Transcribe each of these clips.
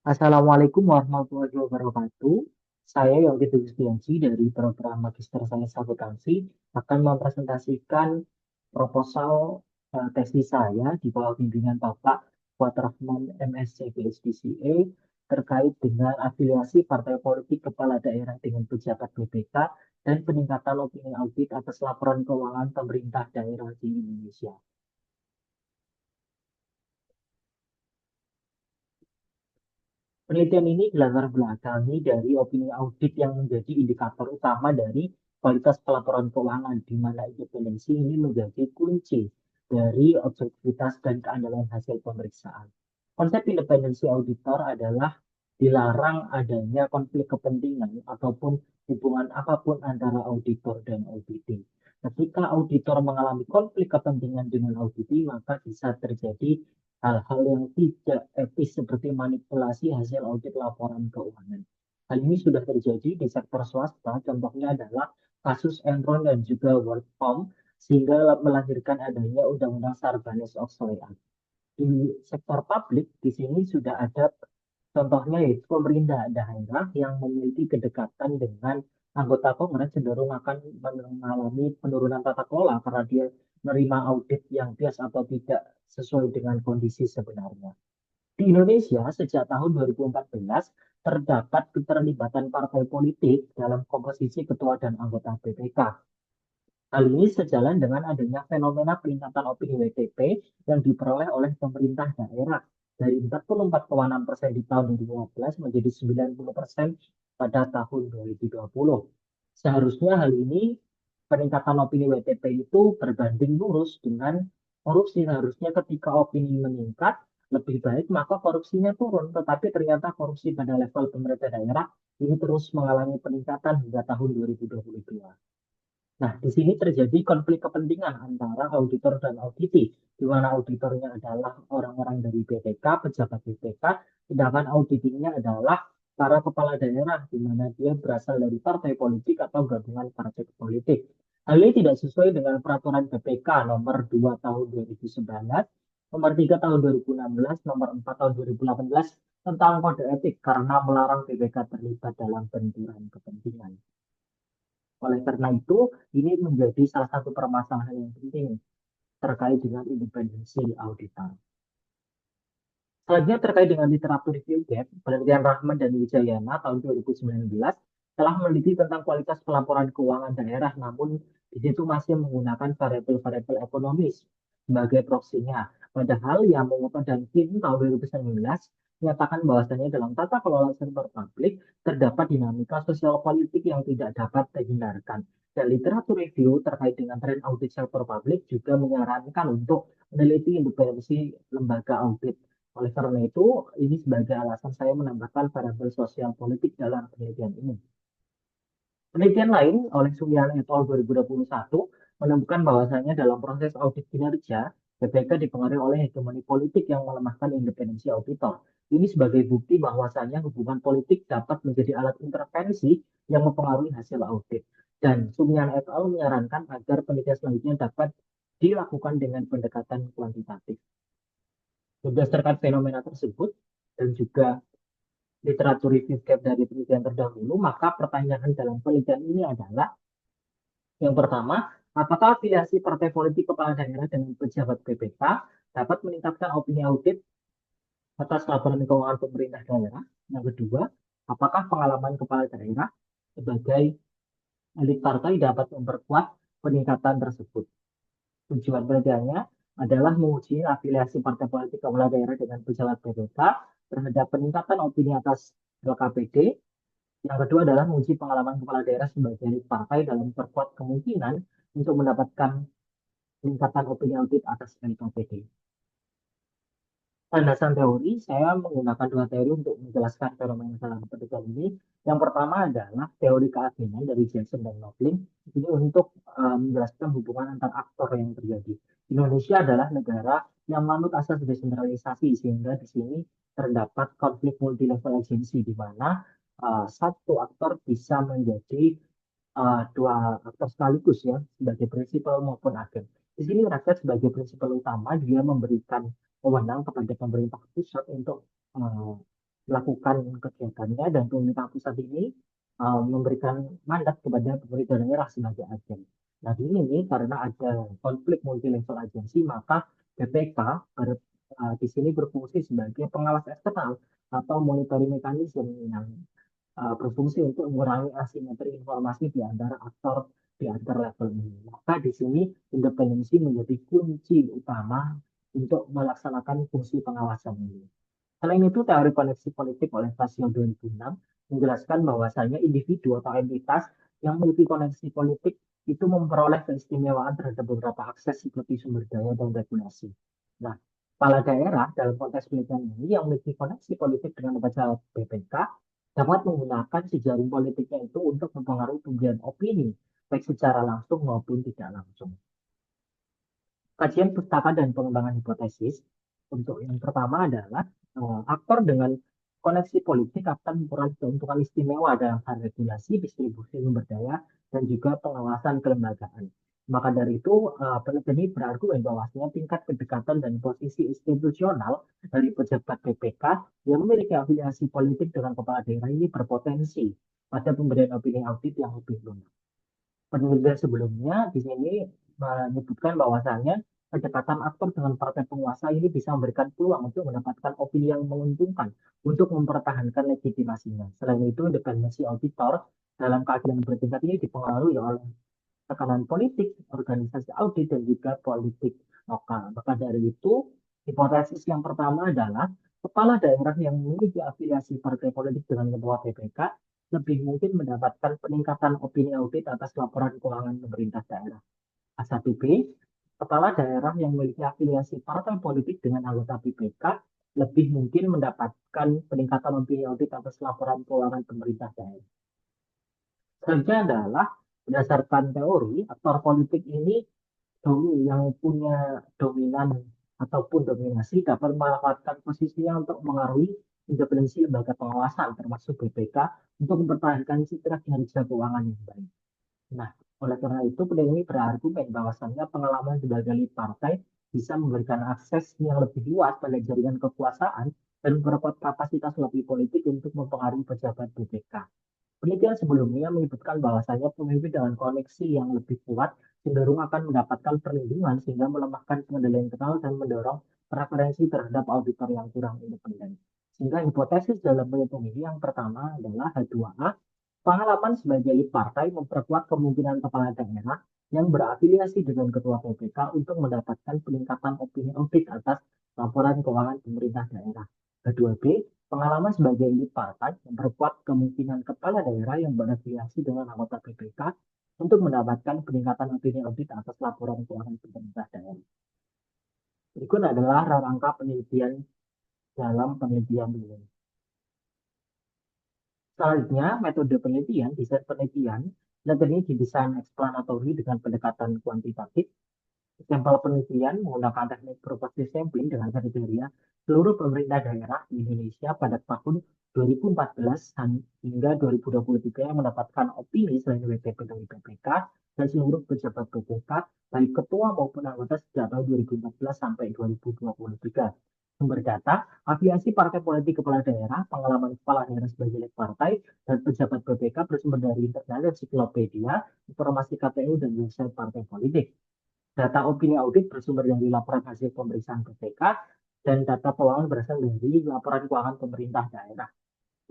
Assalamualaikum warahmatullahi wabarakatuh. Saya Yogi Tujustiansi dari program Magister Sains Akuntansi akan mempresentasikan proposal tesis saya di bawah bimbingan Bapak Fuad Rahman MSc PhD CA terkait dengan afiliasi partai politik kepala daerah dengan pejabat BPK dan peningkatan opini audit atas laporan keuangan pemerintah daerah di Indonesia. Penelitian ini dilatar belakangi dari opini audit yang menjadi indikator utama dari kualitas pelaporan keuangan, di mana independensi ini menjadi kunci dari objektivitas dan keandalan hasil pemeriksaan. Konsep independensi auditor adalah dilarang adanya konflik kepentingan ataupun hubungan apapun antara auditor dan auditi. Ketika auditor mengalami konflik kepentingan dengan auditi, maka bisa terjadi hal-hal yang tidak etis seperti manipulasi hasil audit laporan keuangan. Hal ini sudah terjadi di sektor swasta, contohnya adalah kasus Enron dan juga WorldCom, sehingga melahirkan adanya Undang-Undang Sarbanes-Oxley Act. Di sektor publik, di sini sudah ada contohnya yaitu pemerintah daerah yang memiliki kedekatan dengan anggota Kongres cenderung akan mengalami penurunan tata kelola karena dia menerima audit yang bias atau tidak sesuai dengan kondisi sebenarnya. Di Indonesia, sejak tahun 2014, terdapat keterlibatan partai politik dalam komposisi ketua dan anggota BPK. Hal ini sejalan dengan adanya fenomena peningkatan opini WTP yang diperoleh oleh pemerintah daerah dari 44,6% di tahun 2015 menjadi 90% pada tahun 2020. Seharusnya hal ini peningkatan opini WTP itu berbanding lurus dengan korupsi. Seharusnya ketika opini meningkat, lebih baik maka korupsinya turun. Tetapi ternyata korupsi pada level pemerintah daerah ini terus mengalami peningkatan hingga tahun 2022. Nah, di sini terjadi konflik kepentingan antara auditor dan auditi, di mana auditornya adalah orang-orang dari BPK, pejabat BPK, sedangkan auditingnya adalah para kepala daerah, di mana dia berasal dari partai politik atau gabungan partai politik. Hal ini tidak sesuai dengan peraturan BPK nomor 2 tahun 2019, nomor 3 tahun 2016, nomor 4 tahun 2018 tentang kode etik karena melarang BPK terlibat dalam benturan kepentingan. Oleh karena itu, ini menjadi salah satu permasalahan yang penting terkait dengan independensi auditor. Selanjutnya terkait dengan literatur review gap, penelitian Rahman dan Wijayana tahun 2019 telah meneliti tentang kualitas pelaporan keuangan daerah, namun di situ masih menggunakan variabel-variabel ekonomis sebagai proksinya. Padahal yang menguatkan dan Kim tahun 2019 menyatakan bahwasanya dalam tata kelola sektor publik terdapat dinamika sosial politik yang tidak dapat terhindarkan. Dan literatur review terkait dengan tren audit sektor publik juga menyarankan untuk meneliti independensi lembaga audit. Oleh karena itu, ini sebagai alasan saya menambahkan variabel sosial politik dalam penelitian ini. Penelitian lain oleh Suryana et al. 2021 menemukan bahwasanya dalam proses audit kinerja, BPK dipengaruhi oleh hegemoni politik yang melemahkan independensi auditor. Ini sebagai bukti bahwasanya hubungan politik dapat menjadi alat intervensi yang mempengaruhi hasil audit. Dan Suryana et al. Menyarankan agar penelitian selanjutnya dapat dilakukan dengan pendekatan kuantitatif. Berdasarkan fenomena tersebut dan juga literatur review gap dari penelitian terdahulu, maka pertanyaan dalam penelitian ini adalah yang pertama, apakah afiliasi partai politik kepala daerah dengan pejabat BPK dapat meningkatkan opini audit atas laporan keuangan pemerintah daerah? Yang kedua, apakah pengalaman kepala daerah sebagai elit partai dapat memperkuat peningkatan tersebut? Tujuan penelitiannya adalah menguji afiliasi partai politik kepala daerah dengan pejabat BPK terhadap peningkatan opini atas LKPD. Yang kedua adalah menguji pengalaman kepala daerah sebagai elit partai dalam memperkuat kemungkinan untuk mendapatkan peningkatan opini audit atas LKPD. Landasan teori, saya menggunakan dua teori untuk menjelaskan fenomena dalam penelitian ini. Yang pertama adalah teori keagenan dari Jackson dan Knopfling. Ini untuk menjelaskan hubungan antar aktor yang terjadi. Indonesia adalah negara yang manut asas desentralisasi, sehingga di sini terdapat konflik multi-level agency, di mana satu aktor bisa menjadi dua aktor sekaligus ya, sebagai prinsipal maupun agen. Di sini rakyat sebagai prinsipal utama, dia memberikan wewenang kepada pemerintah pusat untuk uh, melakukan kegiatannya dan pemerintah pusat ini memberikan mandat kepada pemerintah daerah sebagai agen. Nah, di sini karena ada konflik multi level agensi, maka BPK di sini berfungsi sebagai pengawas eksternal atau monitoring mekanisme yang berfungsi untuk mengurangi asimetri informasi di antara aktor di antar level ini. Maka di sini independensi menjadi kunci utama untuk melaksanakan fungsi pengawasan ini. Selain itu, teori koneksi politik oleh Tasio 2006 menjelaskan bahwasanya individu atau entitas yang memiliki koneksi politik itu memperoleh keistimewaan terhadap beberapa akses seperti sumber daya dan regulasi. Nah, kepala daerah dalam konteks penelitian ini yang memiliki koneksi politik dengan lembaga BPK dapat menggunakan jejaring politiknya itu untuk mempengaruhi pemberian opini, baik secara langsung maupun tidak langsung. Kajian pustaka dan pengembangan hipotesis untuk yang pertama adalah aktor dengan koneksi politik akan memperoleh keuntungan istimewa dalam hal regulasi, distribusi sumber daya, dan juga pengawasan kelembagaan. Maka dari itu, peneliti ini berargumen bahwasanya tingkat kedekatan dan posisi institusional dari pejabat BPK yang memiliki afiliasi politik dengan kepala daerah ini berpotensi pada pemberian opini audit yang lebih lunak. Penelitian sebelumnya di sini menyebutkan bahwasannya kedekatan aktor dengan partai penguasa ini bisa memberikan peluang untuk mendapatkan opini yang menguntungkan untuk mempertahankan legitimasinya. Selain itu, independensi auditor dalam keadilan bertingkat ini dipengaruhi oleh tekanan politik, organisasi audit, dan juga politik lokal. Maka dari itu, hipotesis yang pertama adalah kepala daerah yang memiliki afiliasi partai politik dengan ketua PPK lebih mungkin mendapatkan peningkatan opini audit atas laporan keuangan pemerintah daerah. A1B, kepala daerah yang memiliki afiliasi partai politik dengan anggota PPK lebih mungkin mendapatkan peningkatan opini audit atas laporan keuangan pemerintah daerah. Selanjutnya adalah berdasarkan teori, aktor politik ini yang punya dominan ataupun dominasi dapat memanfaatkan posisinya untuk mengaruhi independensi lembaga pengawasan termasuk BPK untuk mempertahankan citra kinerja keuangan yang baik. Nah, oleh karena itu peneliti ini berargumen bahwasannya pengalaman sebagai lead partai bisa memberikan akses yang lebih luas pada jaringan kekuasaan dan memperkuat kapasitas lobby politik untuk mempengaruhi pejabat BPK. Penelitian sebelumnya menyebutkan bahwasanya pemimpin dengan koneksi yang lebih kuat cenderung akan mendapatkan perlindungan sehingga melemahkan pengendalian internal dan mendorong preferensi terhadap auditor yang kurang independen. Sehingga hipotesis dalam penelitian ini yang pertama adalah H2A, pengalaman sebagai lead partai memperkuat kemungkinan kepala daerah yang berafiliasi dengan ketua PPK untuk mendapatkan peningkatan opini audit atas laporan keuangan pemerintah daerah. K2B, pengalaman sebagai lead partai memperkuat kemungkinan kepala daerah yang berafiliasi dengan anggota PPK untuk mendapatkan peningkatan opini audit atas laporan keuangan pemerintah daerah. Berikut adalah rangka penelitian dalam penelitian ini. Selanjutnya, metode penelitian, desain penelitian, dan ini didesain explanatory dengan pendekatan kuantitatif. Sampel penelitian menggunakan teknik proporsi sampling dengan kriteria seluruh pemerintah daerah di Indonesia pada tahun 2014 hingga 2023 yang mendapatkan opini selain WTP dari BPK dan seluruh pejabat BPK, baik ketua maupun anggota sejak tahun 2014 sampai 2023. Sumber data, afiliasi partai politik kepala daerah, pengalaman kepala daerah sebagai lead partai, dan pejabat BPK bersumber dari internet, ensiklopedia, informasi KPU, dan website partai politik. Data opini audit bersumber dari laporan hasil pemeriksaan BPK dan data keuangan berasal dari laporan keuangan pemerintah daerah.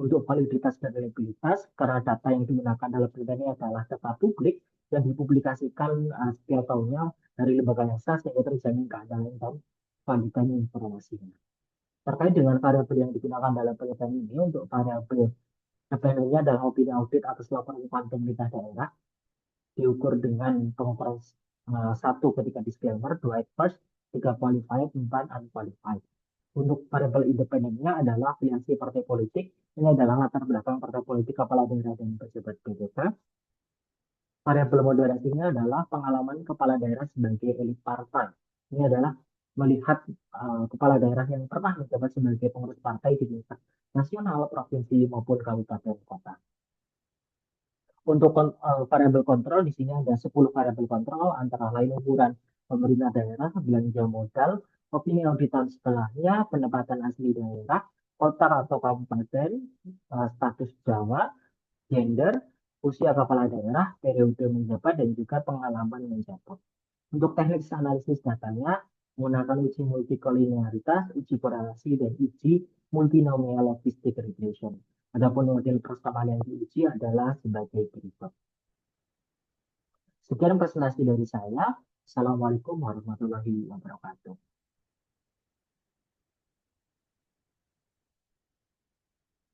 Untuk validitas dan reliabilitas, karena data yang digunakan dalam penelitian ini adalah data publik yang dipublikasikan setiap tahunnya dari lembaga yang sah sehingga terjamin keandalan dan validitas informasinya. Terkait dengan variabel yang digunakan dalam penelitian ini, untuk variabel dependennya adalah opini audit atas laporan keuangan pemerintah daerah, diukur dengan pengukuran satu ketika disclaimer, dua first, tiga qualified, empat unqualified. Untuk variabel independennya adalah afiliasi partai politik. Ini adalah latar belakang partai politik, kepala daerah, dan pejabat BPK. Variabel moderasinya adalah pengalaman kepala daerah sebagai elit partai. Ini adalah melihat kepala daerah yang pernah menjabat sebagai pengurus partai di tingkat nasional, provinsi, maupun kabupaten kota. Untuk variabel kontrol di sini ada 10 variabel kontrol antara lain ukuran pemerintah daerah, belanja modal, opini auditor setelahnya, pendapatan asli daerah, kota atau kabupaten, status Jawa, gender, usia kepala daerah, periode menjabat, dan juga pengalaman menjabat. Untuk teknik analisis datanya, menggunakan uji multikolinearitas, uji korelasi, dan uji multinomial logistic regression. Adapun model persamaan yang diuji adalah sebagai berikut. Sekian presentasi dari saya. Assalamualaikum warahmatullahi wabarakatuh.